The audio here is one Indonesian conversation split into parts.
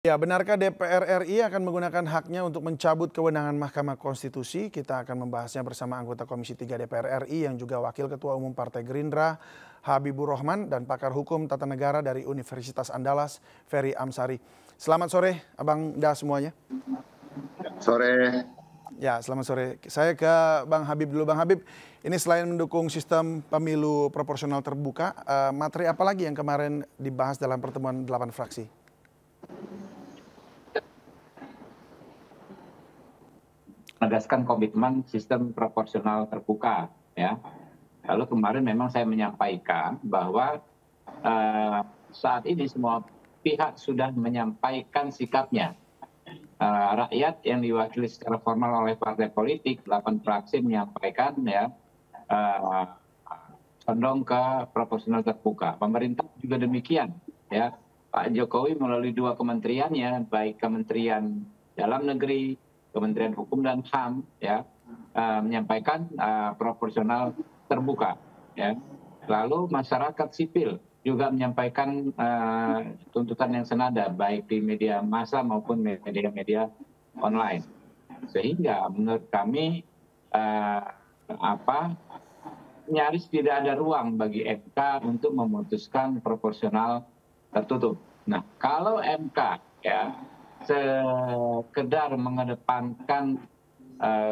Ya, benarkah DPR RI akan menggunakan haknya untuk mencabut kewenangan Mahkamah Konstitusi? Kita akan membahasnya bersama anggota Komisi 3 DPR RI yang juga Wakil Ketua Umum Partai Gerindra, Habibur Rahman, dan pakar hukum tata negara dari Universitas Andalas, Ferry Amsari. Selamat sore, Abang Da semuanya. Sore. Ya, selamat sore. Saya ke Bang Habib dulu. Bang Habib, ini selain mendukung sistem pemilu proporsional terbuka, materi apa lagi yang kemarin dibahas dalam pertemuan 8 fraksi? Menegaskan komitmen sistem proporsional terbuka, ya. Lalu kemarin memang saya menyampaikan bahwa saat ini semua pihak sudah menyampaikan sikapnya. Rakyat yang diwakili secara formal oleh partai politik, 8 fraksi menyampaikan ya condong ke proporsional terbuka. Pemerintah juga demikian, ya. Pak Jokowi melalui 2 kementeriannya, baik Kementerian Dalam Negeri, Kementerian Hukum dan HAM, ya, menyampaikan proporsional terbuka, ya. Lalu masyarakat sipil juga menyampaikan tuntutan yang senada, baik di media massa maupun media-media online. Sehingga menurut kami nyaris tidak ada ruang bagi MK untuk memutuskan proporsional tertutup. Nah, kalau MK ya sekedar mengedepankan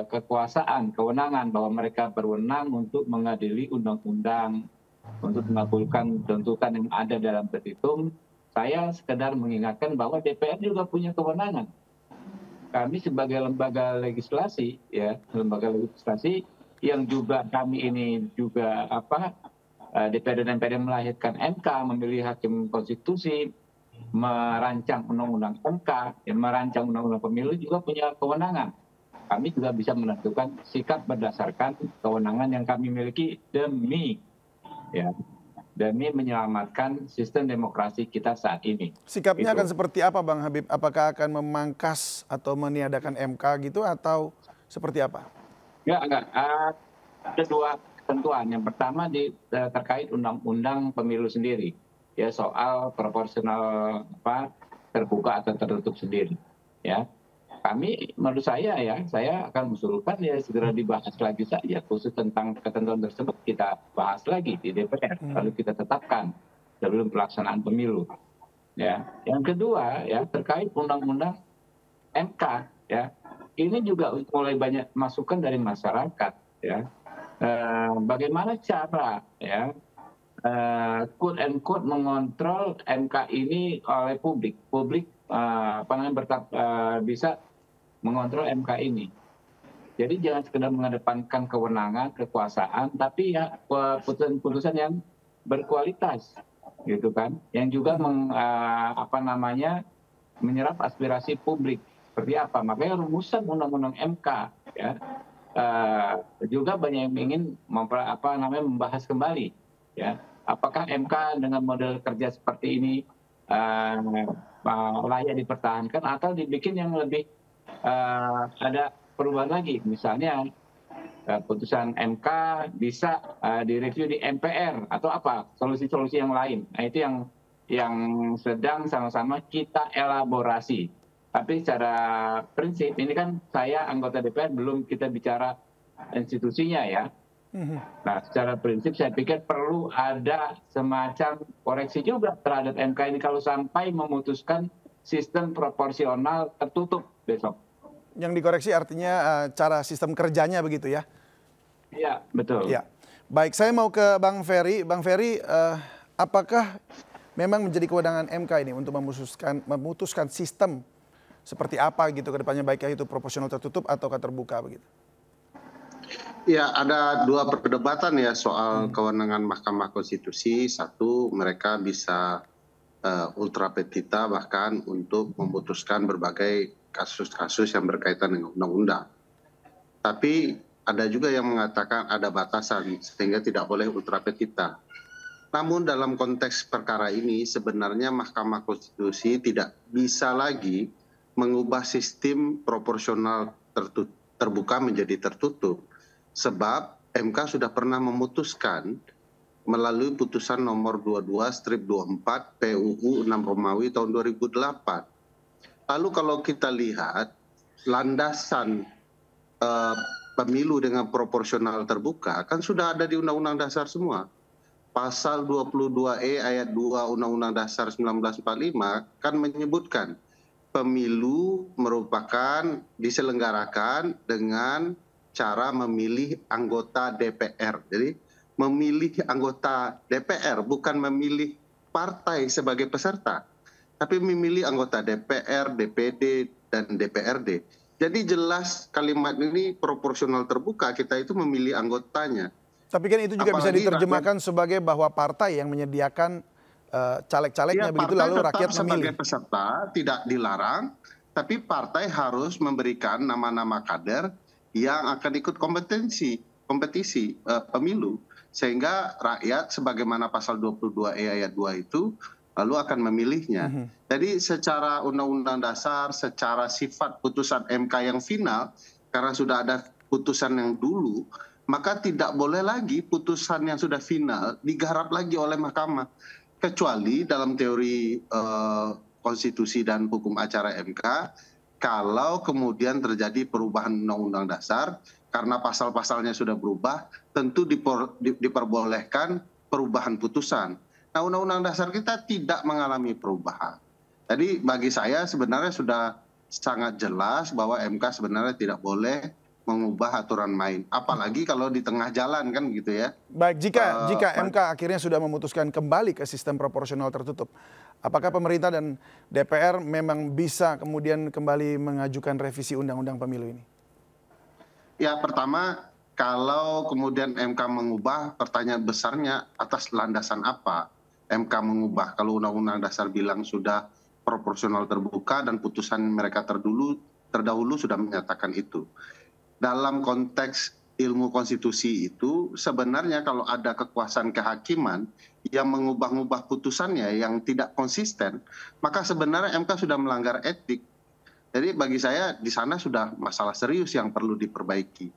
kekuasaan, kewenangan bahwa mereka berwenang untuk mengadili undang-undang, untuk mengabulkan tuntutan yang ada dalam petitum, saya sekedar mengingatkan bahwa DPR juga punya kewenangan. Kami sebagai lembaga legislasi, ya, lembaga legislasi yang juga kami ini juga DPR dan MPR melahirkan MK, memilih hakim konstitusi, merancang undang-undang MK, merancang undang-undang pemilu juga punya kewenangan. Kami juga bisa menentukan sikap berdasarkan kewenangan yang kami miliki demi menyelamatkan sistem demokrasi kita saat ini. Sikapnya akan seperti apa, Bang Habib? Apakah akan memangkas atau meniadakan MK gitu atau seperti apa? Enggak. Ada 2 ketentuan. Yang pertama terkait undang-undang pemilu sendiri, ya, soal proporsional terbuka atau tertutup sendiri, ya. Kami, menurut saya akan mengusulkan ya segera dibahas lagi saja, khusus tentang ketentuan tersebut kita bahas lagi di DPR, lalu kita tetapkan sebelum pelaksanaan pemilu. Ya. Yang kedua, ya, terkait undang-undang MK, ya, ini juga mulai banyak masukan dari masyarakat, ya. Bagaimana cara, ya, quote and quote mengontrol MK ini oleh publik bisa mengontrol MK ini. Jadi jangan sekedar mengedepankan kewenangan, kekuasaan, tapi ya putusan-putusan yang berkualitas, gitu kan, yang juga menyerap aspirasi publik. Seperti apa? Makanya rumusan undang-undang MK, ya, juga banyak yang ingin membahas kembali, ya. Apakah MK dengan model kerja seperti ini layak dipertahankan atau dibikin yang lebih ada perubahan lagi, misalnya putusan MK bisa direview di MPR atau solusi-solusi yang lain. Nah, itu yang sedang sama-sama kita elaborasi. Tapi secara prinsip ini kan saya anggota DPR, belum kita bicara institusinya, ya. Nah, secara prinsip saya pikir perlu ada semacam koreksi juga terhadap MK ini kalau sampai memutuskan sistem proporsional tertutup besok. Yang dikoreksi artinya cara sistem kerjanya begitu, ya? Iya, betul. Ya. Baik, saya mau ke Bang Ferry. Bang Ferry, apakah memang menjadi kewenangan MK ini untuk memutuskan sistem seperti apa gitu ke depannya, baiknya itu proporsional tertutup atau terbuka begitu? Ya, ada 2 perdebatan ya soal kewenangan Mahkamah Konstitusi. Satu, mereka bisa ultra petita bahkan untuk memutuskan berbagai kasus-kasus yang berkaitan dengan undang-undang. Tapi ada juga yang mengatakan ada batasan sehingga tidak boleh ultra petita. Namun dalam konteks perkara ini sebenarnya Mahkamah Konstitusi tidak bisa lagi mengubah sistem proporsional terbuka menjadi tertutup. Sebab MK sudah pernah memutuskan melalui putusan nomor 22/24 PUU 6 Romawi tahun 2008. Lalu kalau kita lihat landasan pemilu dengan proporsional terbuka kan sudah ada di Undang-Undang Dasar semua. Pasal 22E ayat 2 Undang-Undang Dasar 1945 kan menyebutkan pemilu merupakan diselenggarakan dengan cara memilih anggota DPR. Jadi memilih anggota DPR bukan memilih partai sebagai peserta, tapi memilih anggota DPR, DPD, dan DPRD. Jadi jelas kalimat ini proporsional terbuka, kita itu memilih anggotanya. Tapi kan itu juga bisa Apalagi diterjemahkan sebagai bahwa partai yang menyediakan caleg-calegnya, begitu lalu rakyat memilih. Sebagai peserta tidak dilarang, tapi partai harus memberikan nama-nama kader yang akan ikut kompetisi pemilu. Sehingga rakyat sebagaimana pasal 22E ayat 2 itu lalu akan memilihnya. Jadi secara Undang-Undang Dasar, secara sifat putusan MK yang final, karena sudah ada putusan yang dulu, maka tidak boleh lagi putusan yang sudah final digarap lagi oleh Mahkamah. Kecuali dalam teori konstitusi dan hukum acara MK, kalau kemudian terjadi perubahan Undang-Undang Dasar, karena pasal-pasalnya sudah berubah, tentu diperbolehkan perubahan putusan. Nah, Undang-Undang Dasar kita tidak mengalami perubahan. Jadi bagi saya sebenarnya sudah sangat jelas bahwa MK sebenarnya tidak boleh mengubah aturan main. Apalagi kalau di tengah jalan kan gitu ya. Baik, jika MK akhirnya sudah memutuskan kembali ke sistem proporsional tertutup, apakah pemerintah dan DPR memang bisa kemudian kembali mengajukan revisi Undang-Undang Pemilu ini? Ya, pertama kalau kemudian MK mengubah, pertanyaan besarnya atas landasan apa MK mengubah? Kalau Undang-Undang Dasar bilang sudah proporsional terbuka dan putusan mereka terdahulu sudah menyatakan itu. Dalam konteks ilmu konstitusi itu sebenarnya kalau ada kekuasaan kehakiman yang mengubah-ubah putusannya yang tidak konsisten, maka sebenarnya MK sudah melanggar etik. Jadi bagi saya di sana sudah masalah serius yang perlu diperbaiki.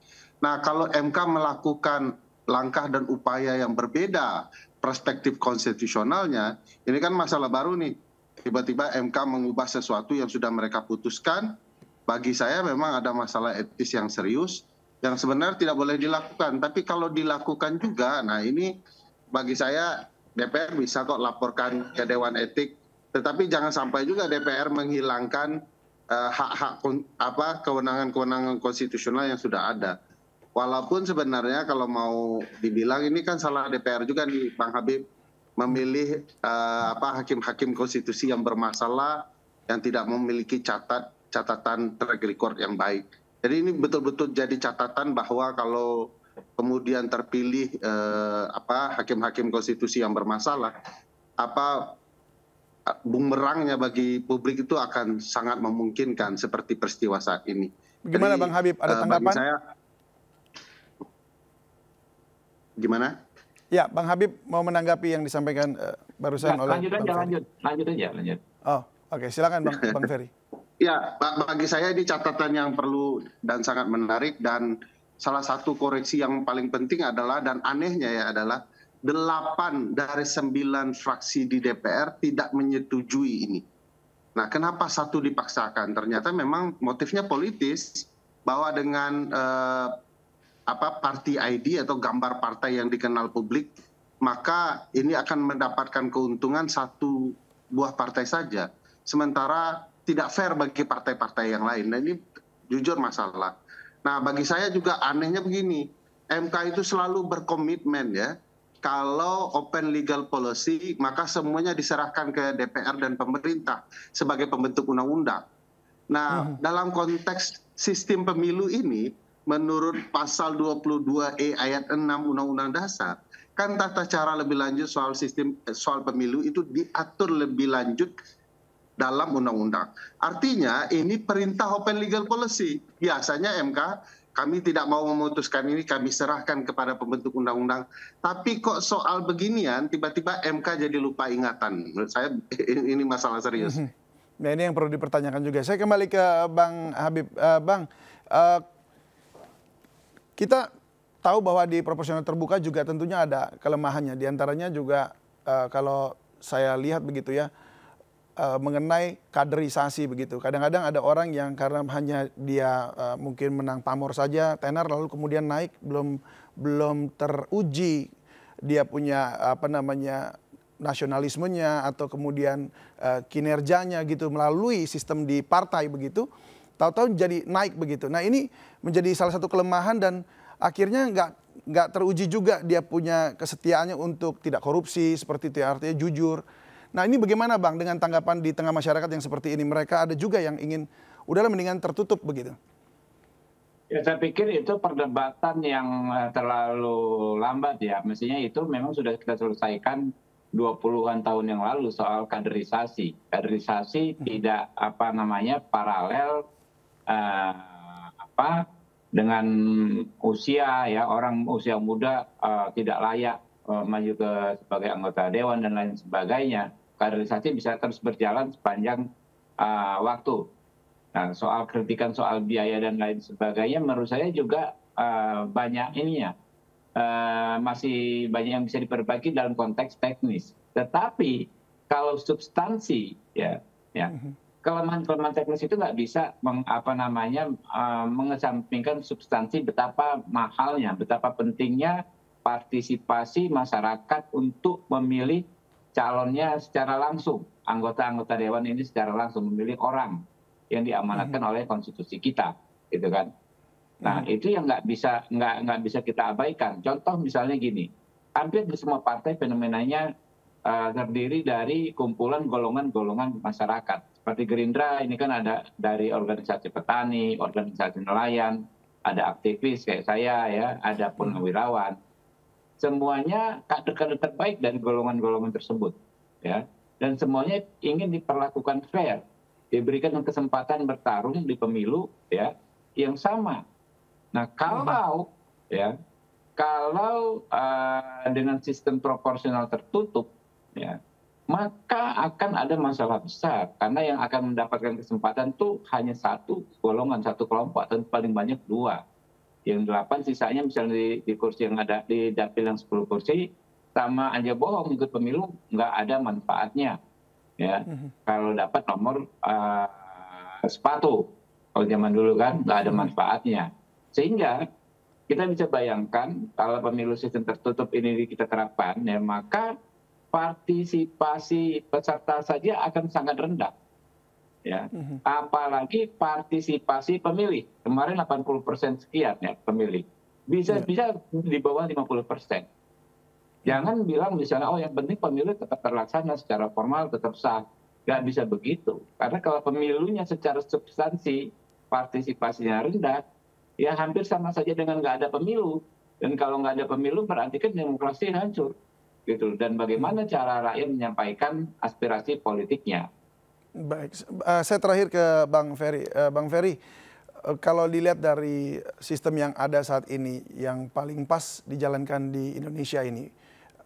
Nah, kalau MK melakukan langkah dan upaya yang berbeda perspektif konstitusionalnya, ini kan masalah baru nih. Tiba-tiba MK mengubah sesuatu yang sudah mereka putuskan, bagi saya memang ada masalah etis yang serius yang sebenarnya tidak boleh dilakukan. Tapi kalau dilakukan juga, nah ini bagi saya DPR bisa kok laporkan ke Dewan Etik. Tetapi jangan sampai juga DPR menghilangkan hak-hak kewenangan-kewenangan konstitusional yang sudah ada. Walaupun sebenarnya kalau mau dibilang ini kan salah DPR juga nih Bang Habib, memilih hakim-hakim konstitusi yang bermasalah, yang tidak memiliki catatan track record yang baik. Jadi ini betul-betul jadi catatan bahwa kalau kemudian terpilih hakim-hakim konstitusi yang bermasalah, bumerangnya bagi publik itu akan sangat memungkinkan seperti peristiwa saat ini. Bagaimana Bang Habib, ada tanggapan? Gimana? Ya, Bang Habib mau menanggapi yang disampaikan barusan oleh Bang Ferry. Lanjut aja. Oh, oke, silakan Bang Ferry. Ya, bagi saya ini catatan yang perlu dan sangat menarik, dan salah satu koreksi yang paling penting adalah, dan anehnya ya adalah 8 dari 9 fraksi di DPR tidak menyetujui ini. Nah, kenapa satu dipaksakan? Ternyata memang motifnya politis, bahwa dengan party ID atau gambar partai yang dikenal publik, maka ini akan mendapatkan keuntungan satu buah partai saja. Sementara tidak fair bagi partai-partai yang lain. Nah, ini jujur masalah. Nah, bagi saya juga anehnya begini, MK itu selalu berkomitmen ya, kalau open legal policy maka semuanya diserahkan ke DPR dan pemerintah sebagai pembentuk undang-undang. Nah, dalam konteks sistem pemilu ini, menurut pasal 22E ayat 6 Undang-Undang Dasar, kan tata cara lebih lanjut soal pemilu itu diatur lebih lanjut dalam undang-undang. Artinya ini perintah open legal policy. Biasanya MK, kami tidak mau memutuskan ini, kami serahkan kepada pembentuk undang-undang. Tapi kok soal beginian tiba-tiba MK jadi lupa ingatan. Menurut saya ini masalah serius. Nah, ini yang perlu dipertanyakan juga. Saya kembali ke Bang Habib. Bang, kita tahu bahwa di proporsional terbuka juga tentunya ada kelemahannya. Di antaranya juga kalau saya lihat begitu ya, mengenai kaderisasi begitu. Kadang-kadang ada orang yang karena hanya dia mungkin menang pamor saja, tenar, lalu kemudian naik, belum teruji dia punya nasionalismenya atau kemudian kinerjanya gitu melalui sistem di partai begitu, tahu-tahu jadi naik begitu. Nah ini menjadi salah satu kelemahan dan akhirnya nggak teruji juga dia punya kesetiaannya untuk tidak korupsi seperti itu ya, artinya jujur. Nah ini bagaimana Bang dengan tanggapan di tengah masyarakat yang seperti ini? Mereka ada juga yang ingin udahlah mendingan tertutup begitu. Ya, saya pikir itu perdebatan yang terlalu lambat ya. Mestinya itu memang sudah kita selesaikan 20-an tahun yang lalu soal kaderisasi. Kaderisasi tidak paralel dengan usia ya, orang usia muda tidak layak maju sebagai anggota dewan dan lain sebagainya. Kaderisasi bisa terus berjalan sepanjang waktu. Nah, soal kritikan soal biaya dan lain sebagainya menurut saya juga banyak masih banyak yang bisa diperbaiki dalam konteks teknis. Tetapi kalau substansi kelemahan teknis itu nggak bisa mengesampingkan substansi betapa mahalnya, betapa pentingnya partisipasi masyarakat untuk memilih calonnya secara langsung, anggota-anggota dewan ini secara langsung memilih orang yang diamanatkan oleh konstitusi kita, gitu kan? Nah itu yang nggak bisa kita abaikan. Contoh misalnya gini, hampir di semua partai fenomenanya terdiri dari kumpulan golongan-golongan masyarakat. Seperti Gerindra ini kan ada dari organisasi petani, organisasi nelayan, ada aktivis kayak saya ya, ada purnawirawan. Semuanya kader-kader terbaik dari golongan-golongan tersebut, ya. Dan semuanya ingin diperlakukan fair, diberikan kesempatan bertarung di pemilu, ya, yang sama. Nah, kalau dengan sistem proporsional tertutup, ya, maka akan ada masalah besar karena yang akan mendapatkan kesempatan itu hanya satu golongan, satu kelompok, atau paling banyak dua. Yang 8 sisanya misalnya di kursi yang ada di dapil yang 10 kursi sama aja bohong, ikut pemilu nggak ada manfaatnya, ya. Kalau dapat nomor sepatu, kalau zaman dulu kan nggak ada manfaatnya. Sehingga kita bisa bayangkan kalau pemilu sistem tertutup ini kita terapkan, ya, maka partisipasi peserta saja akan sangat rendah. Ya, apalagi partisipasi pemilih. Kemarin 80% sekian ya pemilih. Bisa di bawah 50%. Jangan bilang misalnya, oh yang penting pemilu tetap terlaksana secara formal, tetap sah. Nggak bisa begitu. Karena kalau pemilunya secara substansi, partisipasinya rendah, ya hampir sama saja dengan nggak ada pemilu. Dan kalau nggak ada pemilu berarti kan demokrasi hancur. Gitu. Dan bagaimana cara rakyat menyampaikan aspirasi politiknya. Baik, saya terakhir ke Bang Ferry. Bang Ferry, kalau dilihat dari sistem yang ada saat ini, yang paling pas dijalankan di Indonesia ini,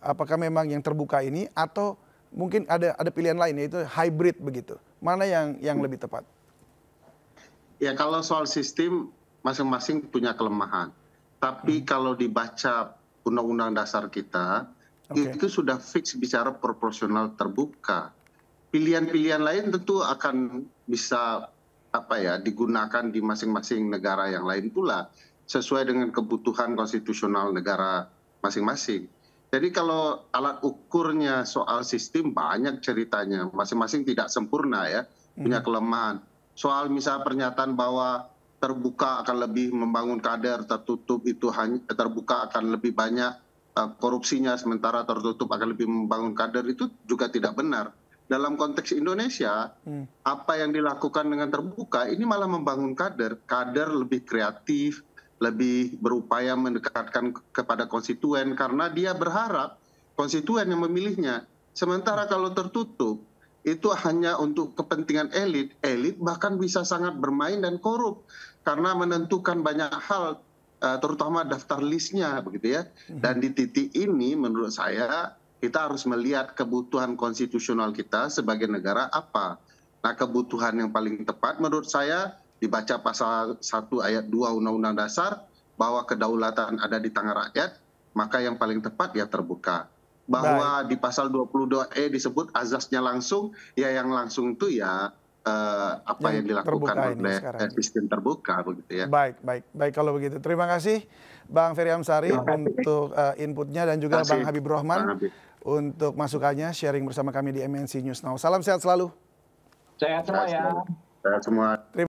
apakah memang yang terbuka ini atau mungkin ada pilihan lain, yaitu hybrid begitu? Mana yang lebih tepat? Ya kalau soal sistem, masing-masing punya kelemahan. Tapi kalau dibaca Undang-Undang Dasar kita, itu sudah fix bicara proporsional terbuka. Pilihan-pilihan lain tentu akan bisa digunakan di masing-masing negara yang lain pula sesuai dengan kebutuhan konstitusional negara masing-masing. Jadi kalau alat ukurnya soal sistem banyak ceritanya, masing-masing tidak sempurna ya, punya kelemahan. Soal misalnya pernyataan bahwa terbuka akan lebih membangun kader, tertutup itu hanya terbuka akan lebih banyak korupsinya, sementara tertutup akan lebih membangun kader, itu juga tidak benar. Dalam konteks Indonesia, apa yang dilakukan dengan terbuka ini malah membangun kader. Kader lebih kreatif, lebih berupaya mendekatkan kepada konstituen karena dia berharap konstituen yang memilihnya. Sementara kalau tertutup, itu hanya untuk kepentingan elit. Elit bahkan bisa sangat bermain dan korup karena menentukan banyak hal, terutama daftar listnya, begitu ya. Dan di titik ini menurut saya, kita harus melihat kebutuhan konstitusional kita sebagai negara apa. Nah, kebutuhan yang paling tepat menurut saya dibaca pasal 1 ayat 2 Undang-Undang Dasar bahwa kedaulatan ada di tangan rakyat, maka yang paling tepat ya terbuka. bahwa di pasal 22E disebut azasnya langsung, ya yang langsung itu ya apa yang dilakukan oleh sistem terbuka begitu ya. Baik kalau begitu. Terima kasih Bang Ferry Amsari untuk inputnya dan juga Bang Habibur Rahman untuk masukannya sharing bersama kami di MNC News Now. Salam sehat selalu. Sehat semua ya. Sehat semua.